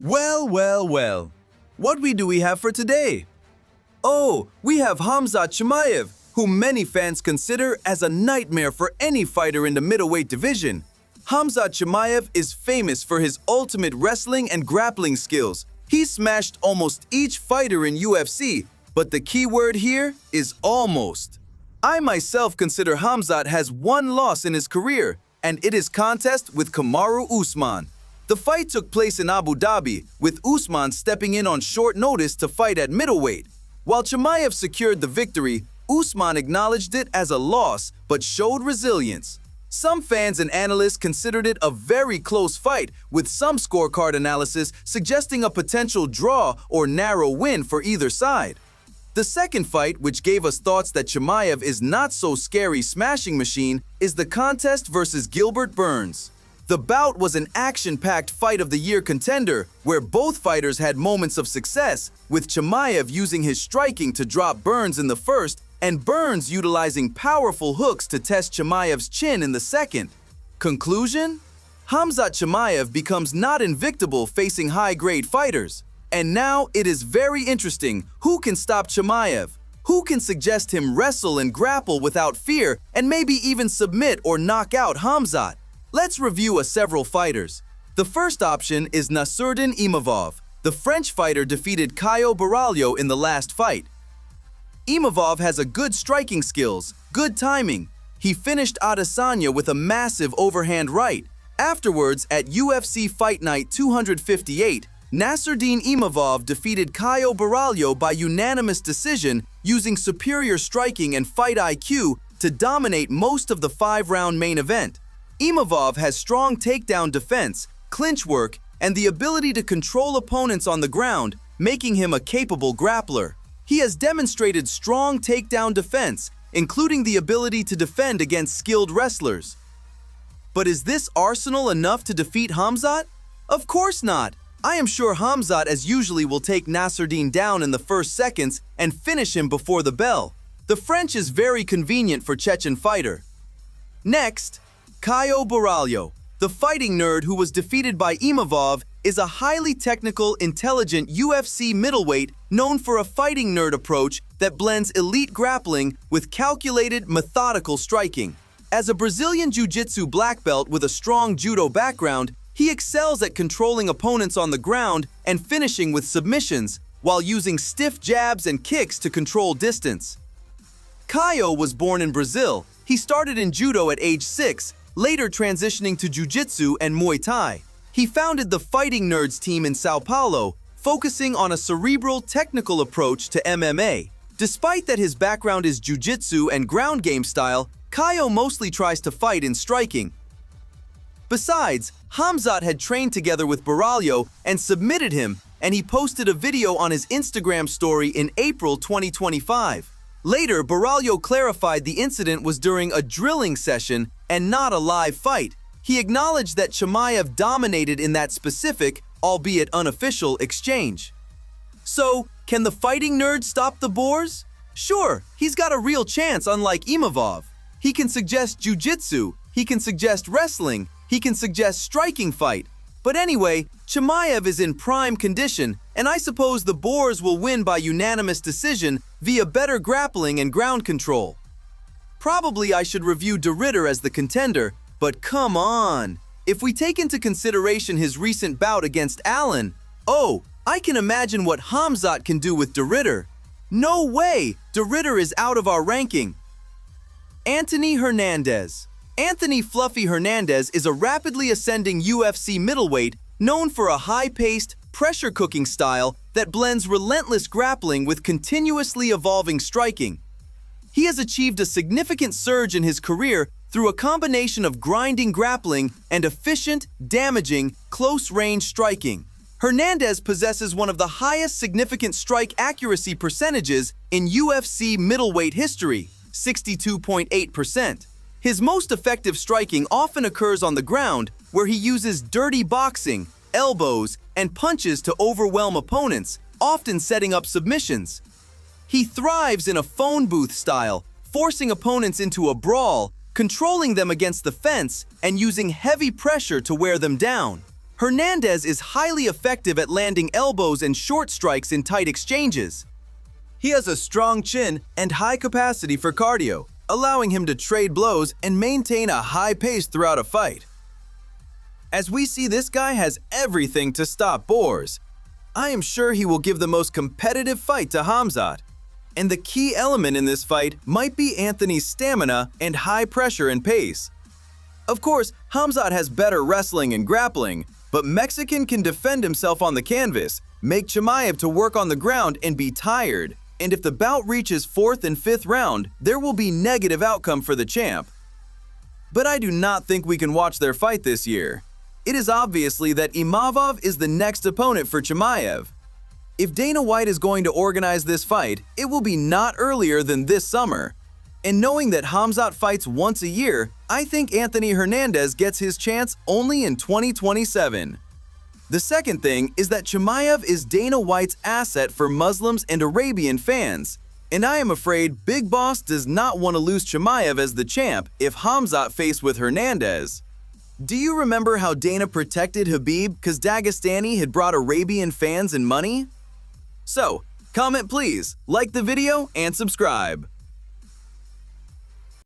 Well. What do we have for today? Oh, we have Khamzat Chimaev, whom many fans consider as a nightmare for any fighter in the middleweight division. Khamzat Chimaev is famous for his ultimate wrestling and grappling skills. He smashed almost each fighter in UFC, but the key word here is almost. I myself consider Khamzat has one loss in his career, and it is contest with Kamaru Usman. The fight took place in Abu Dhabi, with Usman stepping in on short notice to fight at middleweight. While Chimaev secured the victory, Usman acknowledged it as a loss but showed resilience. Some fans and analysts considered it a very close fight, with some scorecard analysis suggesting a potential draw or narrow win for either side. The second fight, which gave us thoughts that Chimaev is not so scary smashing machine, is the contest versus Gilbert Burns. The bout was an action-packed fight of the year contender, where both fighters had moments of success, with Chimaev using his striking to drop Burns in the first, and Burns utilizing powerful hooks to test Chimaev's chin in the second. Conclusion? Khamzat Chimaev becomes not invictable facing high-grade fighters. And now it is very interesting who can stop Chimaev, who can suggest him wrestle and grapple without fear and maybe even submit or knock out Khamzat. Let's review several fighters. The first option is Nassourdine Imavov. The French fighter defeated Caio Borralho in the last fight. Imavov has a good striking skills, good timing. He finished Adesanya with a massive overhand right. Afterwards, at UFC Fight Night 258, Nassourdine Imavov defeated Caio Borralho by unanimous decision using superior striking and fight IQ to dominate most of the 5-round main event. Imavov has strong takedown defense, clinch work, and the ability to control opponents on the ground, making him a capable grappler. He has demonstrated strong takedown defense, including the ability to defend against skilled wrestlers. But is this arsenal enough to defeat Khamzat? Of course not. I am sure Khamzat, as usually, will take Nassourdine down in the first seconds and finish him before the bell. The French is very convenient for Chechen fighter. Next, Caio Borralho. The fighting nerd who was defeated by Imavov is a highly technical, intelligent UFC middleweight known for a fighting nerd approach that blends elite grappling with calculated, methodical striking. As a Brazilian Jiu-Jitsu black belt with a strong judo background, he excels at controlling opponents on the ground and finishing with submissions, while using stiff jabs and kicks to control distance. Caio was born in Brazil. He started in judo at age 6, later transitioning to jiu-jitsu and Muay Thai. He founded the Fighting Nerds team in Sao Paulo, focusing on a cerebral, technical approach to MMA. Despite that his background is jiu-jitsu and ground game style, Caio mostly tries to fight in striking. Besides, Khamzat had trained together with Borralho and submitted him, and he posted a video on his Instagram story in April 2025. Later, Borralho clarified the incident was during a drilling session and not a live fight. He acknowledged that Chimaev dominated in that specific, albeit unofficial, exchange. So, can the fighting nerd stop the Boers? Sure, he's got a real chance, unlike Imavov. He can suggest jiu-jitsu, he can suggest wrestling, he can suggest striking fight. But anyway, Chimaev is in prime condition, and I suppose the Boers will win by unanimous decision via better grappling and ground control. Probably I should review De Ridder as the contender, but come on! If we take into consideration his recent bout against Allen, I can imagine what Khamzat can do with De Ridder. No way! De Ridder is out of our ranking. Anthony Hernandez. Anthony "Fluffy" Hernandez is a rapidly ascending UFC middleweight known for a high-paced, pressure-cooking style that blends relentless grappling with continuously evolving striking. He has achieved a significant surge in his career through a combination of grinding grappling and efficient, damaging, close-range striking. Hernandez possesses one of the highest significant strike accuracy percentages in UFC middleweight history, 62.8%. His most effective striking often occurs on the ground, where he uses dirty boxing, elbows, and punches to overwhelm opponents, often setting up submissions. He thrives in a phone booth style, forcing opponents into a brawl, controlling them against the fence, and using heavy pressure to wear them down. Hernandez is highly effective at landing elbows and short strikes in tight exchanges. He has a strong chin and high capacity for cardio, allowing him to trade blows and maintain a high pace throughout a fight. As we see, this guy has everything to stop Borz. I am sure he will give the most competitive fight to Khamzat. And the key element in this fight might be Anthony's stamina and high pressure and pace. Of course, Khamzat has better wrestling and grappling, but Mexican can defend himself on the canvas, make Chimaev to work on the ground and be tired. And if the bout reaches 4th and 5th round, there will be negative outcome for the champ. But I do not think we can watch their fight this year. It is obviously that Imavov is the next opponent for Chimaev. If Dana White is going to organize this fight, it will be not earlier than this summer. And knowing that Khamzat fights once a year, I think Anthony Hernandez gets his chance only in 2027. The second thing is that Chimaev is Dana White's asset for Muslims and Arabian fans. And I am afraid Big Boss does not want to lose Chimaev as the champ if Khamzat faced with Hernandez. Do you remember how Dana protected Khabib because Dagestani had brought Arabian fans and money? So, comment please, like the video, and subscribe.